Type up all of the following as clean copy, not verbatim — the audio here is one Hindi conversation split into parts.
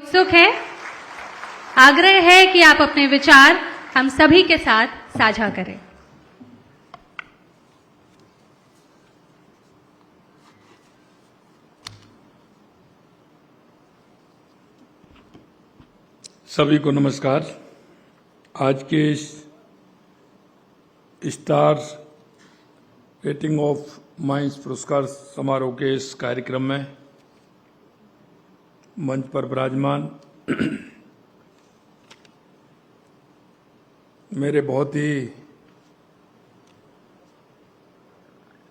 उत्सुक है। आग्रह है कि आप अपने विचार हम सभी के साथ साझा करें। सभी को नमस्कार। आज के इस स्टार रेटिंग ऑफ माइंड्स पुरस्कार समारोह के इस कार्यक्रम में मंच पर विराजमान मेरे बहुत ही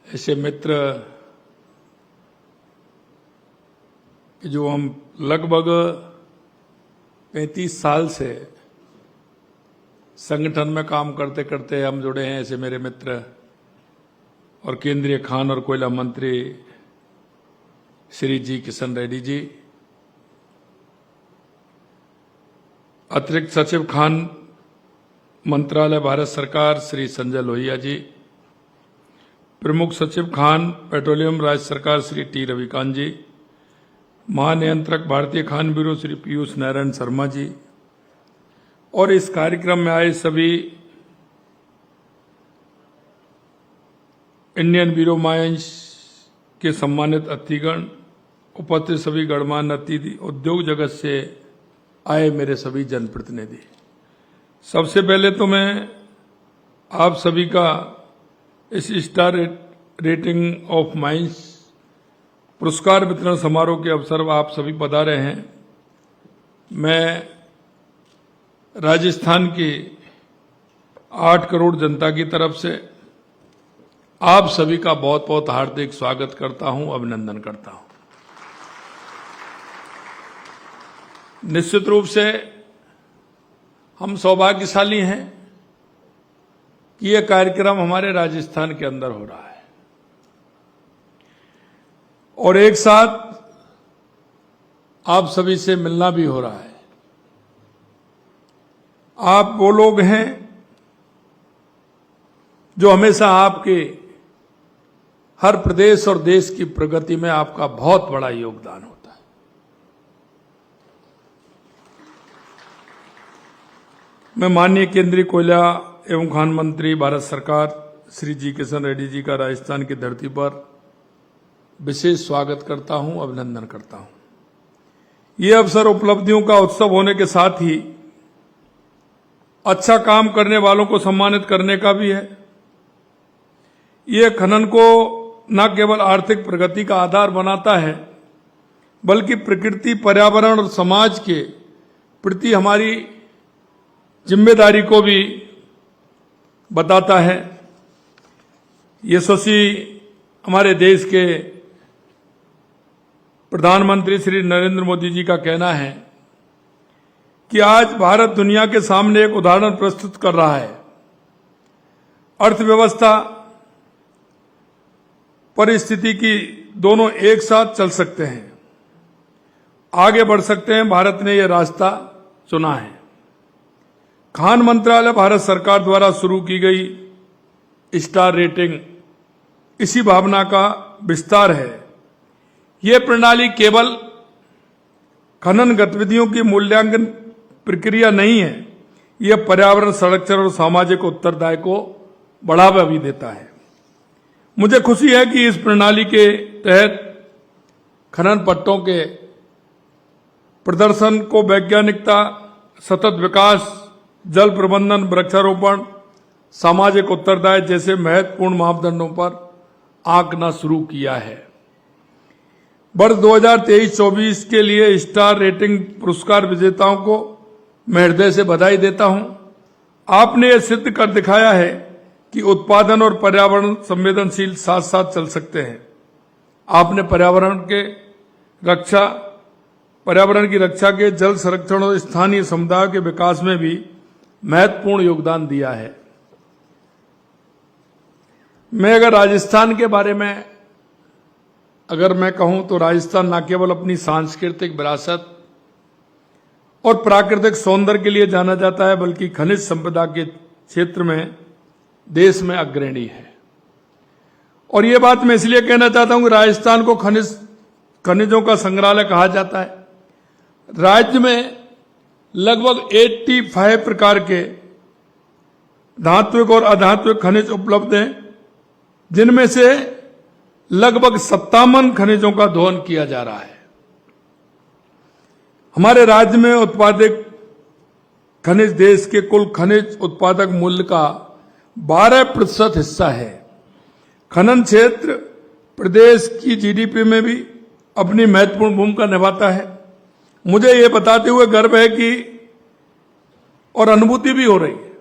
ऐसे मित्र कि जो हम लगभग 35 साल से संगठन में काम करते करते हम जुड़े हैं, ऐसे मेरे मित्र और केंद्रीय खान और कोयला मंत्री श्री जी किशन रेड्डी जी, अतिरिक्त सचिव खान मंत्रालय भारत सरकार श्री संजय लोहिया जी, प्रमुख सचिव खान पेट्रोलियम राज्य सरकार श्री टी रविकांत जी, महानियंत्रक भारतीय खान ब्यूरो श्री पीयूष नारायण शर्मा जी और इस कार्यक्रम में आए सभी इंडियन ब्यूरो माइंस के सम्मानित अतिथिगण, उपस्थित सभी गणमान्य अतिथि, उद्योग जगत से आए मेरे सभी जनप्रतिनिधि। सबसे पहले तो मैं आप सभी का इस स्टार रेटिंग ऑफ माइंस पुरस्कार वितरण समारोह के अवसर पर आप सभी पधारे हैं। मैं राजस्थान की 8 करोड़ जनता की तरफ से आप सभी का बहुत बहुत हार्दिक स्वागत करता हूं, अभिनंदन करता हूं। निश्चित रूप से हम सौभाग्यशाली हैं कि यह कार्यक्रम हमारे राजस्थान के अंदर हो रहा है और एक साथ आप सभी से मिलना भी हो रहा है। आप वो लोग हैं जो हमेशा आपके हर प्रदेश और देश की प्रगति में आपका बहुत बड़ा योगदान होता है। मैं माननीय केंद्रीय कोयला एवं खान मंत्री भारत सरकार श्री जी किशन रेड्डी जी का राजस्थान की धरती पर विशेष स्वागत करता हूं, अभिनंदन करता हूं। ये अवसर उपलब्धियों का उत्सव होने के साथ ही अच्छा काम करने वालों को सम्मानित करने का भी है। ये खनन को न केवल आर्थिक प्रगति का आधार बनाता है, बल्कि प्रकृति, पर्यावरण और समाज के प्रति हमारी जिम्मेदारी को भी बताता है। यशस्वी हमारे देश के प्रधानमंत्री श्री नरेंद्र मोदी जी का कहना है कि आज भारत दुनिया के सामने एक उदाहरण प्रस्तुत कर रहा है। अर्थव्यवस्था, परिस्थिति की दोनों एक साथ चल सकते हैं, आगे बढ़ सकते हैं। भारत ने यह रास्ता चुना है। खान मंत्रालय भारत सरकार द्वारा शुरू की गई स्टार रेटिंग इसी भावना का विस्तार है। यह प्रणाली केवल खनन गतिविधियों की मूल्यांकन प्रक्रिया नहीं है, यह पर्यावरण संरक्षण और सामाजिक उत्तरदायित्व को बढ़ावा भी देता है। मुझे खुशी है कि इस प्रणाली के तहत खनन पट्टों के प्रदर्शन को वैज्ञानिकता, सतत विकास, जल प्रबंधन, वृक्षारोपण, सामाजिक उत्तरदायित्व जैसे महत्वपूर्ण मापदंडों पर आंकना शुरू किया है। वर्ष 2023-24 के लिए स्टार रेटिंग पुरस्कार विजेताओं को मैं हृदय से बधाई देता हूं। आपने ये सिद्ध कर दिखाया है कि उत्पादन और पर्यावरण संवेदनशील साथ साथ चल सकते हैं। आपने पर्यावरण की रक्षा के, जल संरक्षण और स्थानीय समुदाय के विकास में भी महत्वपूर्ण योगदान दिया है। मैं अगर राजस्थान के बारे में मैं कहूं तो राजस्थान न केवल अपनी सांस्कृतिक विरासत और प्राकृतिक सौंदर्य के लिए जाना जाता है, बल्कि खनिज संपदा के क्षेत्र में देश में अग्रणी है। और ये बात मैं इसलिए कहना चाहता हूं कि राजस्थान को खनिजों का संग्रहालय कहा जाता है। राज्य में लगभग 85 प्रकार के धात्विक और अधात्विक खनिज उपलब्ध हैं, जिनमें से लगभग 57 खनिजों का दोहन किया जा रहा है। हमारे राज्य में उत्पादित खनिज देश के कुल खनिज उत्पादक मूल्य का 12% हिस्सा है। खनन क्षेत्र प्रदेश की जीडीपी में भी अपनी महत्वपूर्ण भूमिका निभाता है। मुझे ये बताते हुए गर्व है कि और अनुभूति भी हो रही है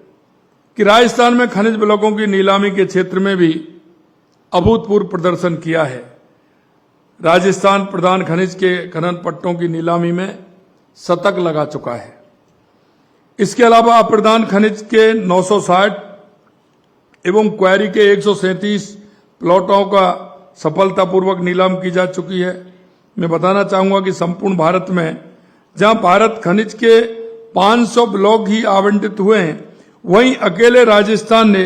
कि राजस्थान में खनिज ब्लॉकों की नीलामी के क्षेत्र में भी अभूतपूर्व प्रदर्शन किया है। राजस्थान प्रधान खनिज के खनन पट्टों की नीलामी में शतक लगा चुका है। इसके अलावा अप्रधान खनिज के 960 एवं क्वारी के 137 प्लॉटों का सफलतापूर्वक नीलाम की जा चुकी है। मैं बताना चाहूंगा कि संपूर्ण भारत में जहां भारत खनिज के 500 ब्लॉक ही आवंटित हुए हैं, वहीं अकेले राजस्थान ने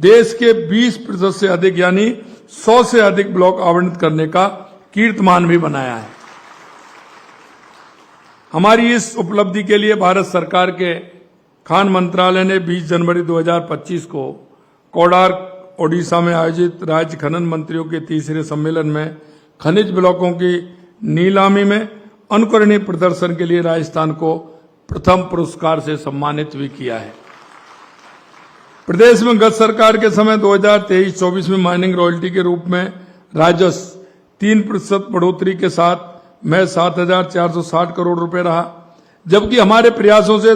देश के 20% से अधिक यानी 100 से अधिक ब्लॉक आवंटित करने का कीर्तिमान भी बनाया है। हमारी इस उपलब्धि के लिए भारत सरकार के खान मंत्रालय ने 20 जनवरी 2025 को कोडार्क ओडिशा में आयोजित राज्य खनन मंत्रियों के तीसरे सम्मेलन में खनिज ब्लॉकों की नीलामी में अनुकरणीय प्रदर्शन के लिए राजस्थान को प्रथम पुरस्कार से सम्मानित भी किया है। प्रदेश में गत सरकार के समय 2023-24 में माइनिंग रॉयल्टी के रूप में राजस्व 3% बढ़ोतरी के साथ में 7,460 करोड़ रुपए रहा, जबकि हमारे प्रयासों से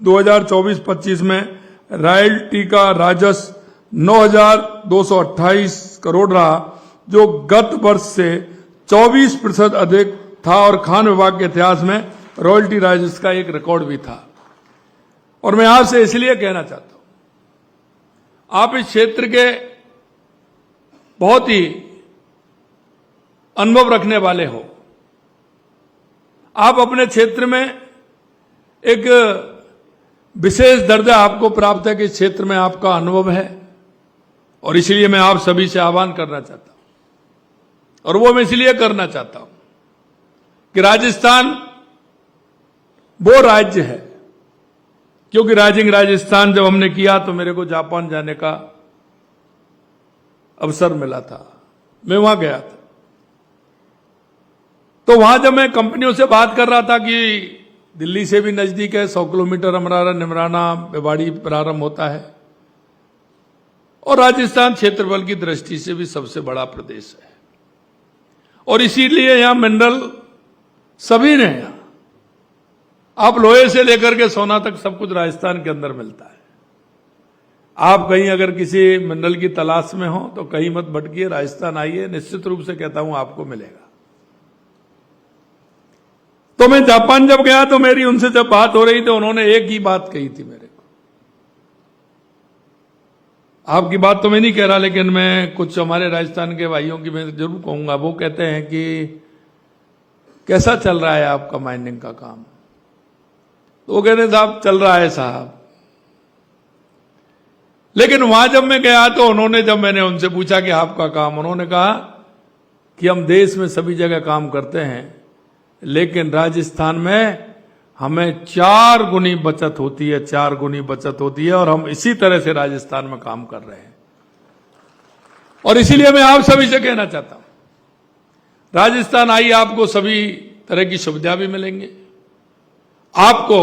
2024-25 में रॉयल्टी का राजस्व 9,228 करोड़ रहा, जो गत वर्ष से 24% अधिक था और खान विभाग के इतिहास में रॉयल्टी राजस्व का एक रिकॉर्ड भी था। और मैं आपसे इसलिए कहना चाहता हूं, आप इस क्षेत्र के बहुत ही अनुभव रखने वाले हो। आप अपने क्षेत्र में एक विशेष दर्जा आपको प्राप्त है कि इस क्षेत्र में आपका अनुभव है, और इसलिए मैं आप सभी से आह्वान करना चाहता हूं। और वो मैं इसलिए करना चाहता हूं कि राजस्थान वो राज्य है, क्योंकि राइजिंग राजस्थान जब हमने किया तो मेरे को जापान जाने का अवसर मिला था, मैं वहां गया था। तो वहां जब मैं कंपनियों से बात कर रहा था कि दिल्ली से भी नजदीक है, 100 किलोमीटर अमरारा निमराना बेवाड़ी प्रारंभ होता है, और राजस्थान क्षेत्रफल की दृष्टि से भी सबसे बड़ा प्रदेश है, और इसीलिए यहां मिनरल सभी ने, यहां आप लोहे से लेकर के सोना तक सब कुछ राजस्थान के अंदर मिलता है। आप कहीं अगर किसी मिनरल की तलाश में हो तो कहीं मत भटकिए, राजस्थान आइए, निश्चित रूप से कहता हूं आपको मिलेगा। तो मैं जापान जब गया तो मेरी उनसे जब बात हो रही थी, उन्होंने एक ही बात कही थी मेरे को। आपकी बात तो मैं नहीं कह रहा, लेकिन मैं कुछ हमारे राजस्थान के भाइयों की मैं जरूर कहूंगा। वो कहते हैं कि कैसा चल रहा है आपका माइनिंग का काम? तो वो कहते साहब चल रहा है साहब। लेकिन वहां जब मैं गया तो उन्होंने, जब मैंने उनसे पूछा कि आपका काम, उन्होंने कहा कि हम देश में सभी जगह काम करते हैं, लेकिन राजस्थान में हमें 4 गुनी बचत होती है, 4 गुनी बचत होती है, और हम इसी तरह से राजस्थान में काम कर रहे हैं। और इसीलिए मैं आप सभी से कहना चाहता हूं, राजस्थान आइए, आपको सभी तरह की सुविधा भी मिलेंगे, आपको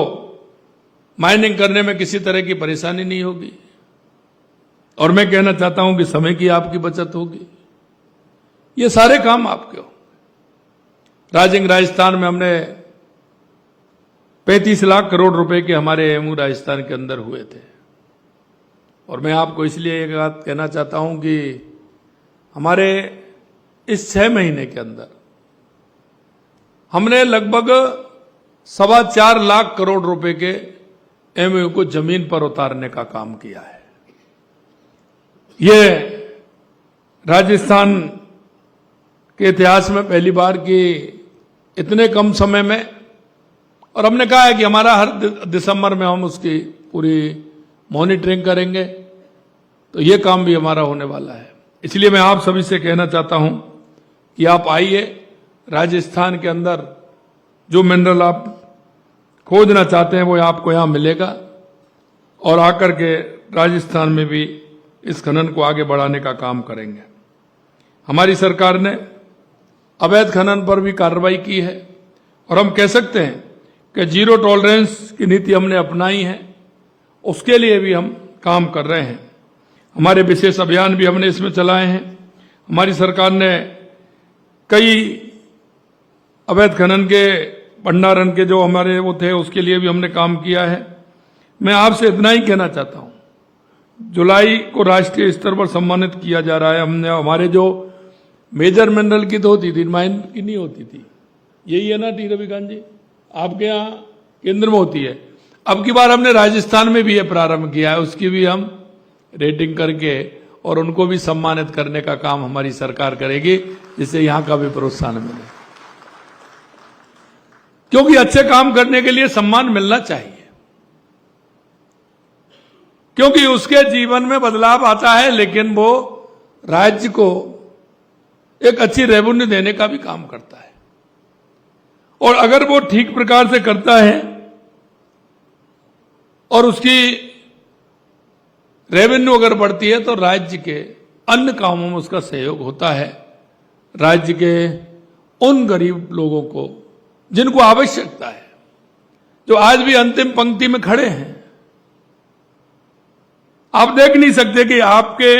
माइनिंग करने में किसी तरह की परेशानी नहीं होगी, और मैं कहना चाहता हूं कि समय की आपकी बचत होगी। ये सारे काम आपके हो। राइजिंग राजस्थान में हमने 35 लाख करोड़ रुपए के हमारे एमयू राजस्थान के अंदर हुए थे, और मैं आपको इसलिए एक बात कहना चाहता हूं कि हमारे इस 6 महीने के अंदर हमने लगभग 4.25 लाख करोड़ रुपए के एमयू को जमीन पर उतारने का काम किया है। ये राजस्थान के इतिहास में पहली बार कि इतने कम समय में, और हमने कहा है कि हमारा हर दिसंबर में हम उसकी पूरी मॉनिटरिंग करेंगे, तो ये काम भी हमारा होने वाला है। इसलिए मैं आप सभी से कहना चाहता हूं कि आप आइए, राजस्थान के अंदर जो मिनरल आप खोजना चाहते हैं वो आपको यहां मिलेगा और आकर के राजस्थान में भी इस खनन को आगे बढ़ाने का काम करेंगे। हमारी सरकार ने अवैध खनन पर भी कार्रवाई की है और हम कह सकते हैं कि जीरो टॉलरेंस की नीति हमने अपनाई है, उसके लिए भी हम काम कर रहे हैं। हमारे विशेष अभियान भी हमने इसमें चलाए हैं। हमारी सरकार ने कई अवैध खनन के भंडारण के जो हमारे वो थे उसके लिए भी हमने काम किया है। मैं आपसे इतना ही कहना चाहता हूं, जुलाई को राष्ट्रीय स्तर पर सम्मानित किया जा रहा है। हमने हमारे जो मेजर मिनरल की तो होती थी, माइन की नहीं होती थी, यही है ना टी रविकांत जी, आपके यहाँ केंद्र में होती है। अब की बार हमने राजस्थान में भी ये प्रारंभ किया है, उसकी भी हम रेटिंग करके और उनको भी सम्मानित करने का काम हमारी सरकार करेगी, जिससे यहां का भी प्रोत्साहन मिले, क्योंकि अच्छे काम करने के लिए सम्मान मिलना चाहिए, क्योंकि उसके जीवन में बदलाव आता है, लेकिन वो राज्य को एक अच्छी रेवेन्यू देने का भी काम करता है। और अगर वो ठीक प्रकार से करता है और उसकी रेवेन्यू अगर बढ़ती है तो राज्य के अन्य कामों में उसका सहयोग होता है। राज्य के उन गरीब लोगों को जिनको आवश्यकता है, जो आज भी अंतिम पंक्ति में खड़े हैं, आप देख नहीं सकते कि आपके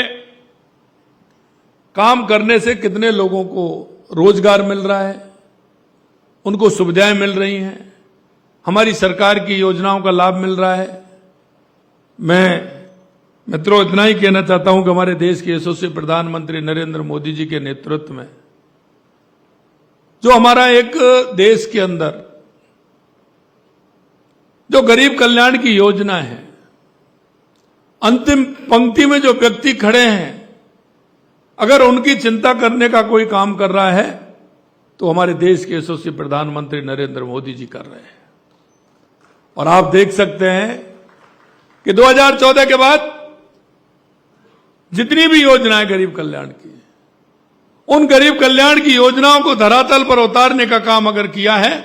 काम करने से कितने लोगों को रोजगार मिल रहा है, उनको सुविधाएं मिल रही हैं, हमारी सरकार की योजनाओं का लाभ मिल रहा है। मैं मित्रों इतना ही कहना चाहता हूं कि हमारे देश के यशस्वी प्रधानमंत्री नरेंद्र मोदी जी के नेतृत्व में जो हमारा एक देश के अंदर जो गरीब कल्याण की योजना है, अंतिम पंक्ति में जो व्यक्ति खड़े हैं, अगर उनकी चिंता करने का कोई काम कर रहा है तो हमारे देश के यशस्वी प्रधानमंत्री नरेंद्र मोदी जी कर रहे हैं। और आप देख सकते हैं कि 2014 के बाद जितनी भी योजनाएं गरीब कल्याण की, उन गरीब कल्याण की योजनाओं को धरातल पर उतारने का काम अगर किया है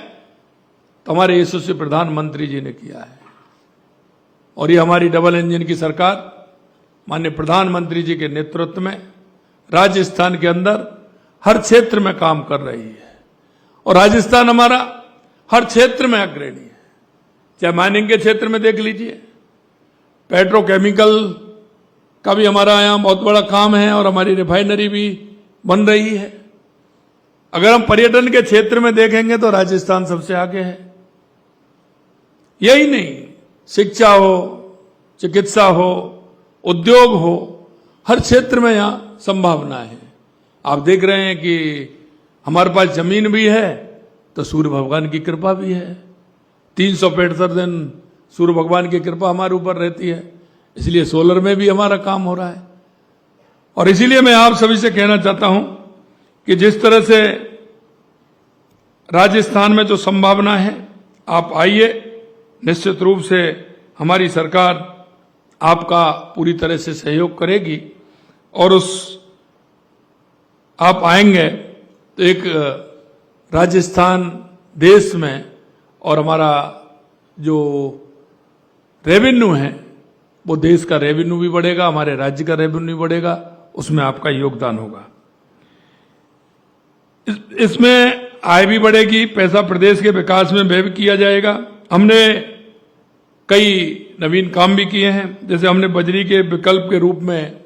तो हमारे यशस्वी प्रधानमंत्री जी ने किया है। और ये हमारी डबल इंजन की सरकार माननीय प्रधानमंत्री जी के नेतृत्व में राजस्थान के अंदर हर क्षेत्र में काम कर रही है। और राजस्थान हमारा हर क्षेत्र में अग्रणी है, चाहे माइनिंग के क्षेत्र में देख लीजिए, पेट्रोकेमिकल का भी हमारा यहां बहुत बड़ा काम है और हमारी रिफाइनरी भी बन रही है। अगर हम पर्यटन के क्षेत्र में देखेंगे तो राजस्थान सबसे आगे है। यही नहीं, शिक्षा हो, चिकित्सा हो, उद्योग हो, हर क्षेत्र में यहां संभावना है। आप देख रहे हैं कि हमारे पास जमीन भी है तो सूर्य भगवान की कृपा भी है। 365 दिन सूर्य भगवान की कृपा हमारे ऊपर रहती है, इसलिए सोलर में भी हमारा काम हो रहा है। और इसीलिए मैं आप सभी से कहना चाहता हूं कि जिस तरह से राजस्थान में जो संभावना है, आप आइए, निश्चित रूप से हमारी सरकार आपका पूरी तरह से सहयोग करेगी। और आप आएंगे तो एक राजस्थान देश में और हमारा जो रेवेन्यू है वो देश का रेवेन्यू भी बढ़ेगा, हमारे राज्य का रेवेन्यू बढ़ेगा, उसमें आपका योगदान होगा। इसमें आय भी बढ़ेगी, पैसा प्रदेश के विकास में व्यय भी किया जाएगा। हमने कई नवीन काम भी किए हैं, जैसे हमने बजरी के विकल्प के रूप में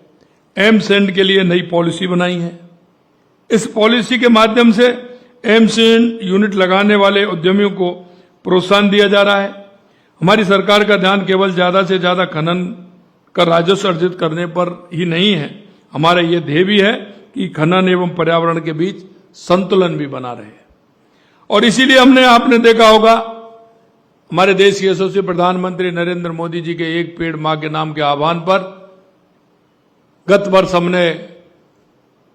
एमसेंड के लिए नई पॉलिसी बनाई है। इस पॉलिसी के माध्यम से एमसेंड यूनिट लगाने वाले उद्यमियों को प्रोत्साहन दिया जा रहा है। हमारी सरकार का ध्यान केवल ज्यादा से ज्यादा खनन का राजस्व अर्जित करने पर ही नहीं है, हमारा ये ध्येय भी है कि खनन एवं पर्यावरण के बीच संतुलन भी बना रहे। और इसीलिए आपने देखा होगा, हमारे देश के यशस्वी प्रधानमंत्री नरेंद्र मोदी जी के एक पेड़ मां के नाम के आह्वान पर गत वर्ष हमने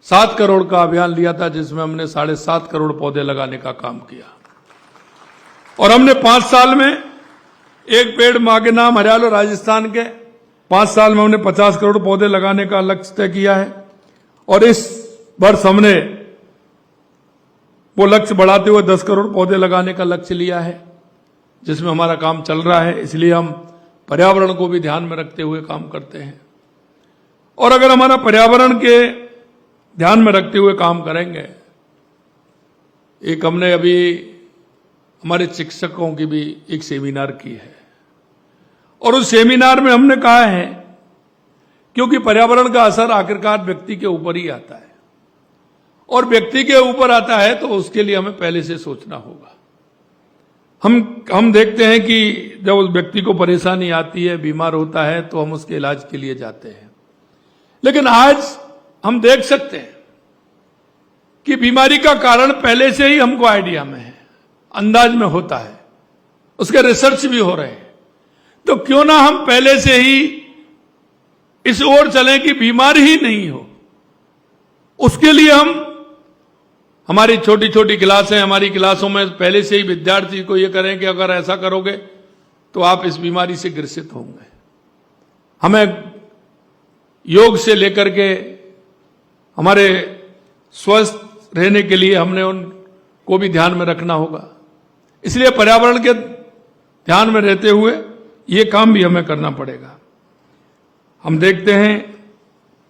7 करोड़ का अभियान लिया था, जिसमें हमने 7.5 करोड़ पौधे लगाने का काम किया। और हमने 5 साल में एक पेड़ मां के नाम हरियाणा राजस्थान के 5 साल में हमने 50 करोड़ पौधे लगाने का लक्ष्य तय किया है। और इस वर्ष हमने वो लक्ष्य बढ़ाते हुए 10 करोड़ पौधे लगाने का लक्ष्य लिया है। जिसमें हमारा काम चल रहा है, इसलिए हम पर्यावरण को भी ध्यान में रखते हुए काम करते हैं। और अगर हमारा पर्यावरण के ध्यान में रखते हुए काम करेंगे, एक हमने अभी हमारे शिक्षकों की भी एक सेमिनार की है, और उस सेमिनार में हमने कहा है क्योंकि पर्यावरण का असर आखिरकार व्यक्ति के ऊपर ही आता है, और व्यक्ति के ऊपर आता है तो उसके लिए हमें पहले से सोचना होगा। हम देखते हैं कि जब उस व्यक्ति को परेशानी आती है, बीमार होता है, तो हम उसके इलाज के लिए जाते हैं। लेकिन आज हम देख सकते हैं कि बीमारी का कारण पहले से ही हमको आइडिया में है, अंदाज में होता है, उसके रिसर्च भी हो रहे हैं। तो क्यों ना हम पहले से ही इस ओर चलें कि बीमारी ही नहीं हो। उसके लिए हमारी छोटी छोटी क्लासें, हमारी क्लासों में पहले से ही विद्यार्थी को ये करें कि अगर ऐसा करोगे तो आप इस बीमारी से ग्रसित होंगे। हमें योग से लेकर के हमारे स्वस्थ रहने के लिए हमने उनको भी ध्यान में रखना होगा। इसलिए पर्यावरण के ध्यान में रहते हुए ये काम भी हमें करना पड़ेगा। हम देखते हैं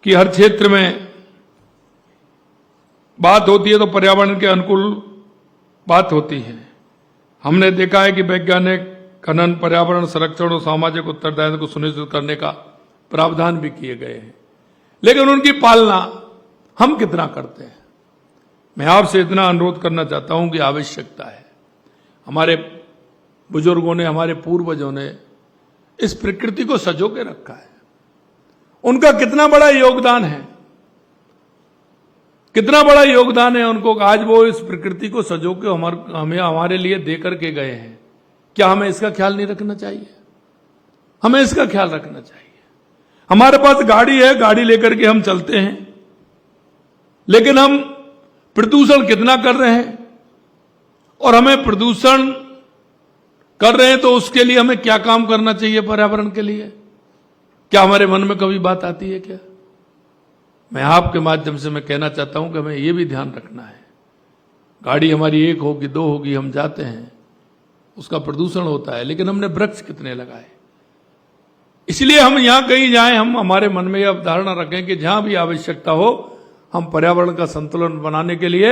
कि हर क्षेत्र में बात होती है तो पर्यावरण के अनुकूल बात होती है। हमने देखा है कि वैज्ञानिक खनन, पर्यावरण संरक्षण और सामाजिक उत्तरदायित्व को सुनिश्चित करने का प्रावधान भी किए गए हैं, लेकिन उनकी पालना हम कितना करते हैं। मैं आपसे इतना अनुरोध करना चाहता हूं कि आवश्यकता है। हमारे बुजुर्गों ने, हमारे पूर्वजों ने इस प्रकृति को सजो के रखा है। उनका कितना बड़ा योगदान है, कितना बड़ा योगदान है उनको। आज वो इस प्रकृति को सजो के हमारे लिए दे करके गए हैं। क्या हमें इसका ख्याल नहीं रखना चाहिए? हमें इसका ख्याल रखना चाहिए। हमारे पास गाड़ी है, गाड़ी लेकर के हम चलते हैं, लेकिन हम प्रदूषण कितना कर रहे हैं, और हमें प्रदूषण कर रहे हैं तो उसके लिए हमें क्या काम करना चाहिए पर्यावरण के लिए? क्या हमारे मन में कभी बात आती है क्या? मैं आपके माध्यम से मैं कहना चाहता हूं कि हमें यह भी ध्यान रखना है। गाड़ी हमारी एक होगी, दो होगी, हम जाते हैं, उसका प्रदूषण होता है, लेकिन हमने वृक्ष कितने लगाए? इसलिए हम यहां कहीं जाएं, हम हमारे मन में यह अवधारणा रखें कि जहां भी आवश्यकता हो, हम पर्यावरण का संतुलन बनाने के लिए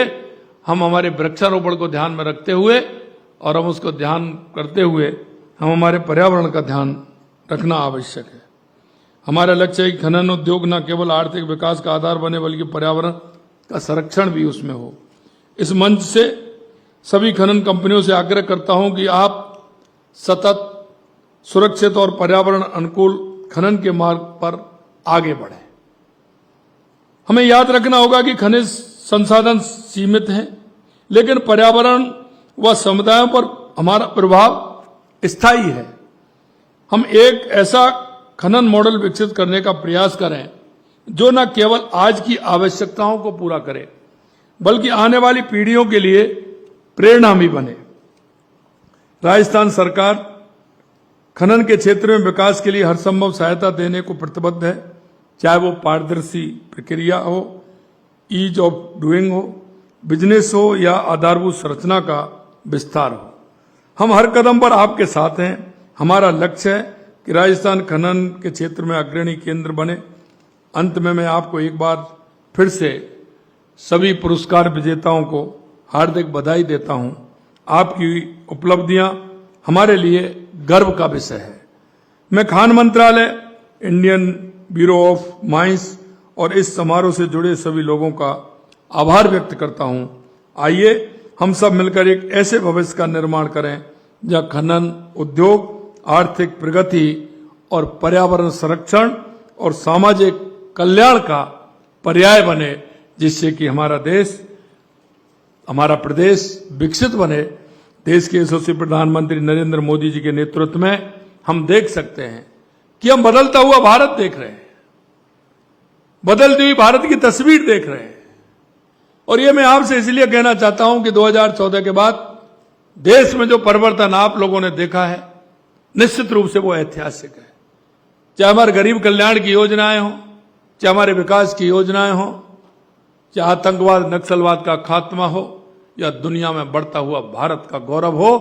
हम हमारे वृक्षारोपण को ध्यान में रखते हुए और हम उसको ध्यान करते हुए हम हमारे पर्यावरण का ध्यान रखना आवश्यक है। हमारा लक्ष्य है कि खनन उद्योग न केवल आर्थिक विकास का आधार बने, बल्कि पर्यावरण का संरक्षण भी उसमें हो। इस मंच से सभी खनन कंपनियों से आग्रह करता हूं कि आप सतत सुरक्षित और पर्यावरण अनुकूल खनन के मार्ग पर आगे बढ़ें। हमें याद रखना होगा कि खनिज संसाधन सीमित हैं, लेकिन पर्यावरण व समुदायों पर हमारा प्रभाव स्थायी है। हम एक ऐसा खनन मॉडल विकसित करने का प्रयास करें जो न केवल आज की आवश्यकताओं को पूरा करे, बल्कि आने वाली पीढ़ियों के लिए प्रेरणा भी बने। राजस्थान सरकार खनन के क्षेत्र में विकास के लिए हर संभव सहायता देने को प्रतिबद्ध है, चाहे वो पारदर्शी प्रक्रिया हो, ईज ऑफ डूइंग हो, बिजनेस हो या आधारभूत संरचना का विस्तार हो। हम हर कदम पर आपके साथ हैं। हमारा लक्ष्य है कि राजस्थान खनन के क्षेत्र में अग्रणी केंद्र बने। अंत में मैं आपको एक बार फिर से सभी पुरस्कार विजेताओं को हार्दिक बधाई देता हूं। आपकी उपलब्धियां हमारे लिए गर्व का विषय है। मैं खान मंत्रालय, इंडियन ब्यूरो ऑफ माइंस और इस समारोह से जुड़े सभी लोगों का आभार व्यक्त करता हूं। आइए हम सब मिलकर एक ऐसे भविष्य का निर्माण करें जहां खनन उद्योग आर्थिक प्रगति और पर्यावरण संरक्षण और सामाजिक कल्याण का पर्याय बने, जिससे कि हमारा देश, हमारा प्रदेश विकसित बने। देश के यशस्वी प्रधानमंत्री नरेंद्र मोदी जी के नेतृत्व में हम देख सकते हैं कि हम बदलता हुआ भारत देख रहे हैं, बदलती हुई भारत की तस्वीर देख रहे हैं। और ये मैं आपसे इसलिए कहना चाहता हूं कि 2014 के बाद देश में जो परिवर्तन आप लोगों ने देखा है, निश्चित रूप से वो ऐतिहासिक है। चाहे हमारे गरीब कल्याण की योजनाएं हों, चाहे हमारे विकास की योजनाएं हों, चाहे आतंकवाद नक्सलवाद का खात्मा हो या दुनिया में बढ़ता हुआ भारत का गौरव हो,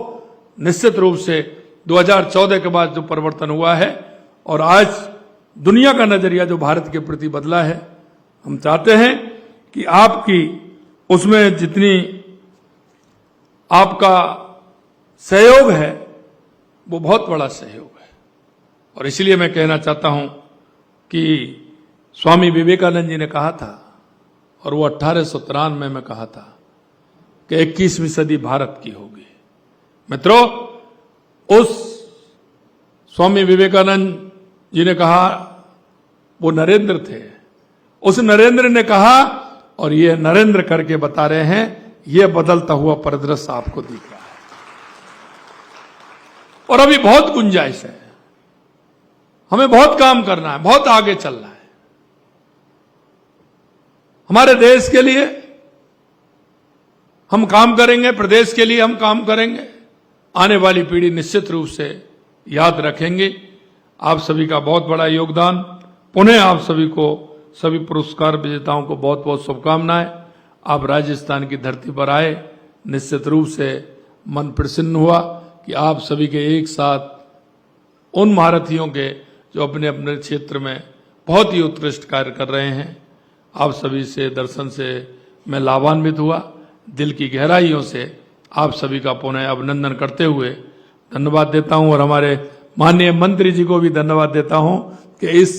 निश्चित रूप से 2014 के बाद जो परिवर्तन हुआ है और आज दुनिया का नजरिया जो भारत के प्रति बदला है, हम चाहते हैं कि आपकी उसमें जितनी आपका सहयोग है वो बहुत बड़ा सहयोग है। और इसलिए मैं कहना चाहता हूं कि स्वामी विवेकानंद जी ने कहा था, और वो 1893 में कहा था कि 21वीं सदी भारत की होगी। मित्रों, उस स्वामी विवेकानंद जी ने कहा, वो नरेंद्र थे, उस नरेंद्र ने कहा और ये नरेंद्र करके बता रहे हैं, ये बदलता हुआ परिदृश्य आपको दिख रहा है और अभी बहुत गुंजाइश है, हमें बहुत काम करना है, बहुत आगे चलना है। हमारे देश के लिए हम काम करेंगे, प्रदेश के लिए हम काम करेंगे, आने वाली पीढ़ी निश्चित रूप से याद रखेंगे। आप सभी का बहुत बड़ा योगदान। पुनः आप सभी को, सभी पुरस्कार विजेताओं को बहुत बहुत शुभकामनाएं। आप राजस्थान की धरती पर आए, निश्चित रूप से मन प्रसन्न हुआ कि आप सभी के एक साथ उन महारथियों के जो अपने अपने क्षेत्र में बहुत ही उत्कृष्ट कार्य कर रहे हैं, आप सभी से दर्शन से मैं लाभान्वित हुआ। दिल की गहराइयों से आप सभी का पुनः अभिनंदन करते हुए धन्यवाद देता हूं और हमारे माननीय मंत्री जी को भी धन्यवाद देता हूं कि इस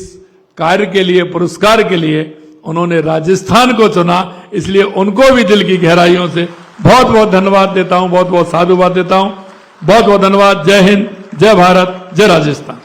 कार्य के लिए, पुरस्कार के लिए उन्होंने राजस्थान को चुना, इसलिए उनको भी दिल की गहराइयों से बहुत बहुत धन्यवाद देता हूं, बहुत बहुत साधुवाद देता हूं। बहुत बहुत धन्यवाद। जय हिंद, जय भारत, जय राजस्थान।